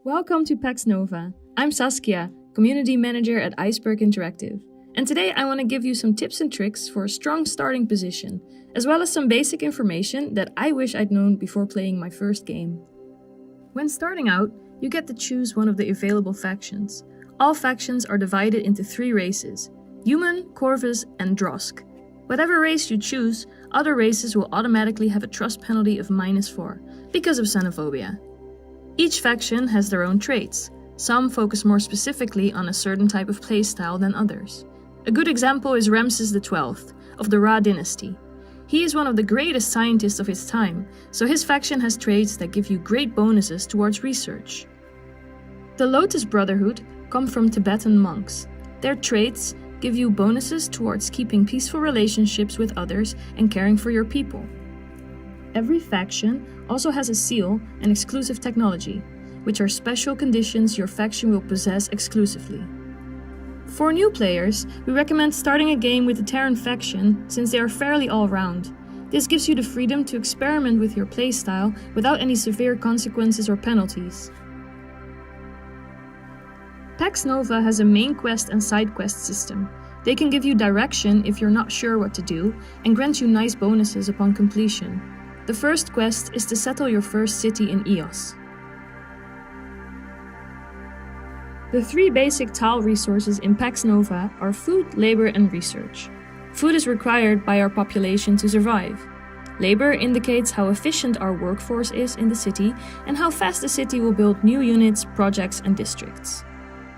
Welcome to Pax Nova. I'm Saskia, Community Manager at Iceberg Interactive, and today I want to give you some tips and tricks for a strong starting position, as well as some basic information that I wish I'd known before playing my first game. When starting out, you get to choose one of the available factions. All factions are divided into 3 races: Human, Corvus, and Drosk. Whatever race you choose, other races will automatically have a trust penalty of -4 because of xenophobia. Each faction has their own traits. Some focus more specifically on a certain type of playstyle than others. A good example is Ramses XII of the Ra dynasty. He is one of the greatest scientists of his time, so his faction has traits that give you great bonuses towards research. The Lotus Brotherhood come from Tibetan monks. Their traits give you bonuses towards keeping peaceful relationships with others and caring for your people. Every faction also has a seal and exclusive technology, which are special conditions your faction will possess exclusively. For new players, we recommend starting a game with the Terran faction since they are fairly all-round. This gives you the freedom to experiment with your playstyle without any severe consequences or penalties. Pax Nova has a main quest and side quest system. They can give you direction if you're not sure what to do and grant you nice bonuses upon completion. The first quest is to settle your first city in Eos. The 3 basic tile resources in Pax Nova are food, labor, and research. Food is required by our population to survive. Labor indicates how efficient our workforce is in the city and how fast the city will build new units, projects, and districts.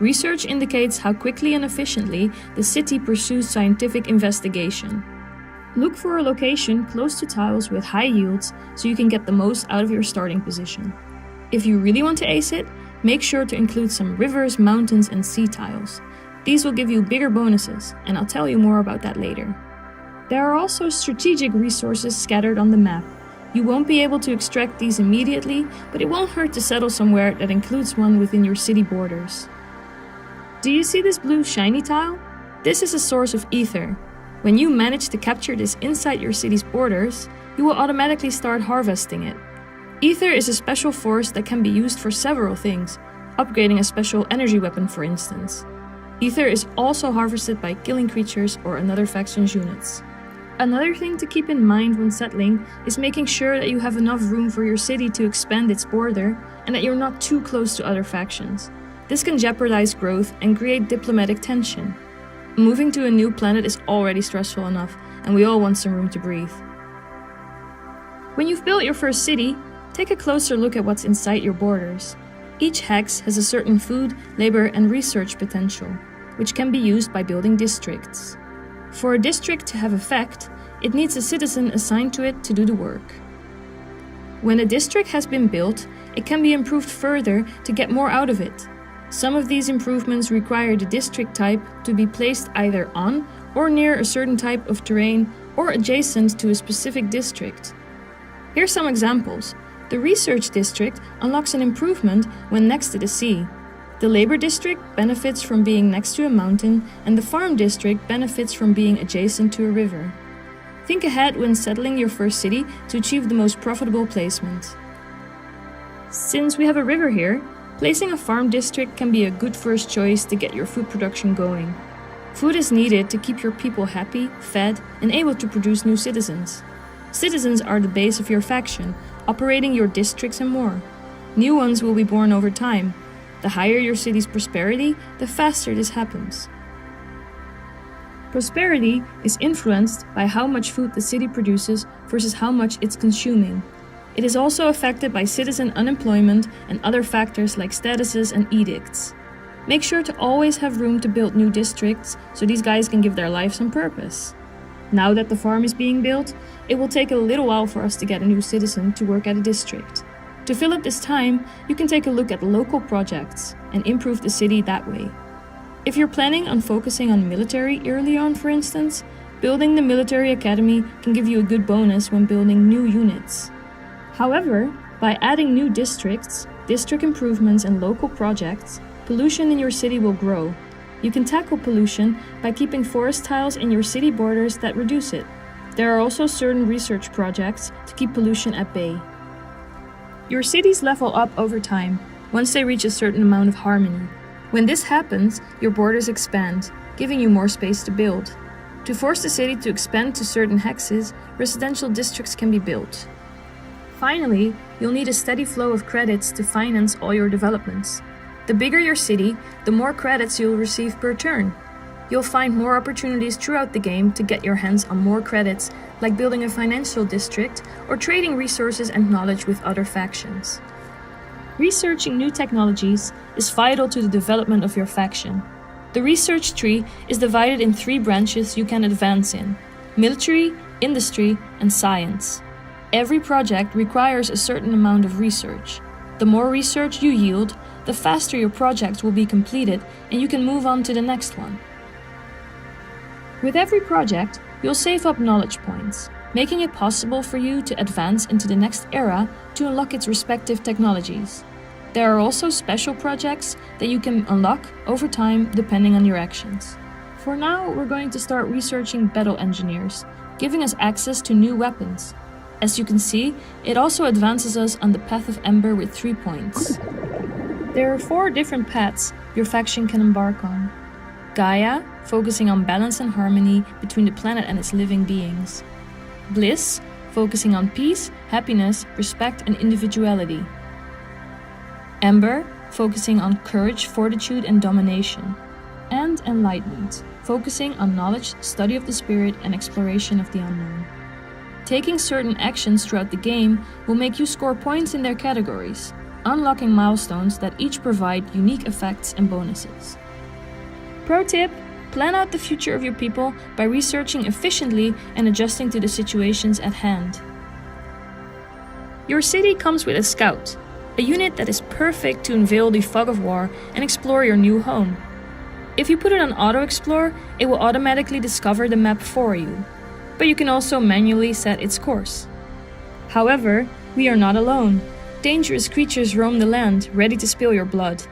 Research indicates how quickly and efficiently the city pursues scientific investigation. Look for a location close to tiles with high yields so you can get the most out of your starting position. If you really want to ace it, make sure to include some rivers, mountains, and sea tiles. These will give you bigger bonuses, and I'll tell you more about that later. There are also strategic resources scattered on the map. You won't be able to extract these immediately, but it won't hurt to settle somewhere that includes one within your city borders. Do you see this blue shiny tile? This is a source of ether. When you manage to capture this inside your city's borders, you will automatically start harvesting it. Ether is a special force that can be used for several things, upgrading a special energy weapon for instance. Ether is also harvested by killing creatures or another faction's units. Another thing to keep in mind when settling is making sure that you have enough room for your city to expand its border and that you're not too close to other factions. This can jeopardize growth and create diplomatic tension. Moving to a new planet is already stressful enough, and we all want some room to breathe. When you've built your first city, take a closer look at what's inside your borders. Each hex has a certain food, labor, and research potential, which can be used by building districts. For a district to have effect, it needs a citizen assigned to it to do the work. When a district has been built, it can be improved further to get more out of it. Some of these improvements require the district type to be placed either on or near a certain type of terrain or adjacent to a specific district. Here's some examples. The research district unlocks an improvement when next to the sea. The labor district benefits from being next to a mountain, and the farm district benefits from being adjacent to a river. Think ahead when settling your first city to achieve the most profitable placement. Since we have a river here, placing a farm district can be a good first choice to get your food production going. Food is needed to keep your people happy, fed, and able to produce new citizens. Citizens are the base of your faction, operating your districts and more. New ones will be born over time. The higher your city's prosperity, the faster this happens. Prosperity is influenced by how much food the city produces versus how much it's consuming. It is also affected by citizen unemployment and other factors like statuses and edicts. Make sure to always have room to build new districts so these guys can give their life some purpose. Now that the farm is being built, it will take a little while for us to get a new citizen to work at a district. To fill up this time, you can take a look at local projects and improve the city that way. If you're planning on focusing on military early on, for instance, building the military academy can give you a good bonus when building new units. However, by adding new districts, district improvements, and local projects, pollution in your city will grow. You can tackle pollution by keeping forest tiles in your city borders that reduce it. There are also certain research projects to keep pollution at bay. Your cities level up over time. once they reach a certain amount of harmony. When this happens, your borders expand, giving you more space to build. To force the city to expand to certain hexes, residential districts can be built. Finally, you'll need a steady flow of credits to finance all your developments. The bigger your city, the more credits you'll receive per turn. You'll find more opportunities throughout the game to get your hands on more credits, like building a financial district or trading resources and knowledge with other factions. Researching new technologies is vital to the development of your faction. The research tree is divided in 3 branches you can advance in: military, industry, and science. Every project requires a certain amount of research. The more research you yield, the faster your project will be completed and you can move on to the next one. With every project, you'll save up knowledge points, making it possible for you to advance into the next era to unlock its respective technologies. There are also special projects that you can unlock over time depending on your actions. For now, we're going to start researching battle engineers, giving us access to new weapons. As you can see, it also advances us on the path of Ember with 3 points. There are 4 different paths your faction can embark on. Gaia, focusing on balance and harmony between the planet and its living beings. Bliss, focusing on peace, happiness, respect, and individuality. Ember, focusing on courage, fortitude, and domination. And Enlightenment, focusing on knowledge, study of the spirit, and exploration of the unknown. Taking certain actions throughout the game will make you score points in their categories, unlocking milestones that each provide unique effects and bonuses. Pro tip: plan out the future of your people by researching efficiently and adjusting to the situations at hand. Your city comes with a scout, a unit that is perfect to unveil the fog of war and explore your new home. If you put it on auto explore, it will automatically discover the map for you, but you can also manually set its course. However, we are not alone. Dangerous creatures roam the land, ready to spill your blood.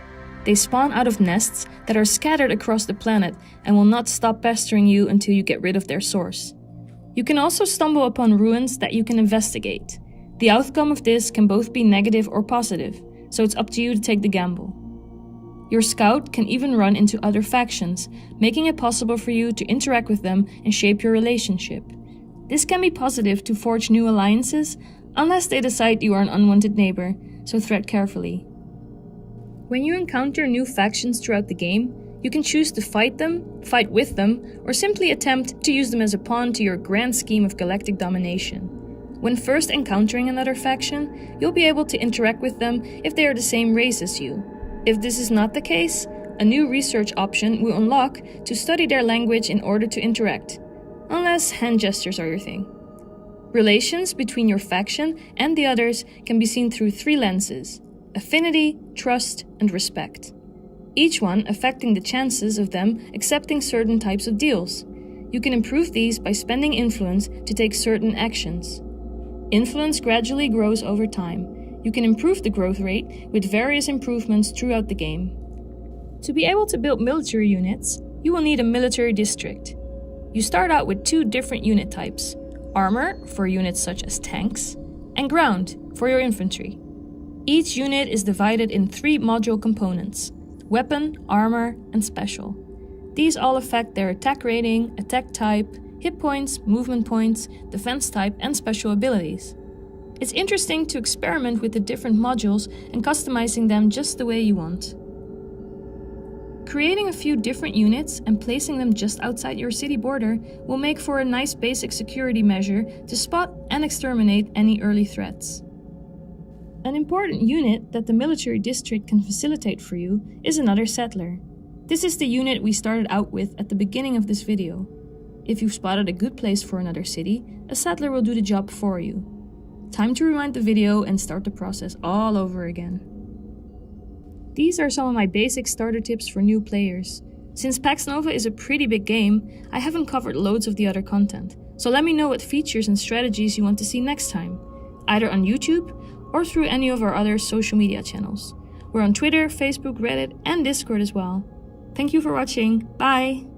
They spawn out of nests that are scattered across the planet and will not stop pestering you until you get rid of their source. You can also stumble upon ruins that you can investigate. The outcome of this can both be negative or positive, so it's up to you to take the gamble. Your scout can even run into other factions, making it possible for you to interact with them and shape your relationship. This can be positive to forge new alliances, unless they decide you are an unwanted neighbor, so tread carefully. When you encounter new factions throughout the game, you can choose to fight them, fight with them, or simply attempt to use them as a pawn to your grand scheme of galactic domination. When first encountering another faction, you'll be able to interact with them if they are the same race as you. If this is not the case, a new research option will unlock to study their language in order to interact, unless hand gestures are your thing. Relations between your faction and the others can be seen through 3 lenses: affinity, trust, and respect. Each one affecting the chances of them accepting certain types of deals. You can improve these by spending influence to take certain actions. Influence gradually grows over time. You can improve the growth rate with various improvements throughout the game. To be able to build military units, you will need a military district. You start out with 2 different unit types: armor for units such as tanks, and ground for your infantry. Each unit is divided in 3 module components: weapon, armor, and special. These all affect their attack rating, attack type, hit points, movement points, defense type, and special abilities. It's interesting to experiment with the different modules and customizing them just the way you want. Creating a few different units and placing them just outside your city border will make for a nice basic security measure to spot and exterminate any early threats. An important unit that the military district can facilitate for you is another settler. This is the unit we started out with at the beginning of this video. If you've spotted a good place for another city, a settler will do the job for you. Time to rewind the video and start the process all over again. These are some of my basic starter tips for new players. Since Pax Nova is a pretty big game, I haven't covered loads of the other content, so let me know what features and strategies you want to see next time, either on YouTube or through any of our other social media channels. We're on Twitter, Facebook, Reddit, and Discord as well. Thank you for watching. Bye!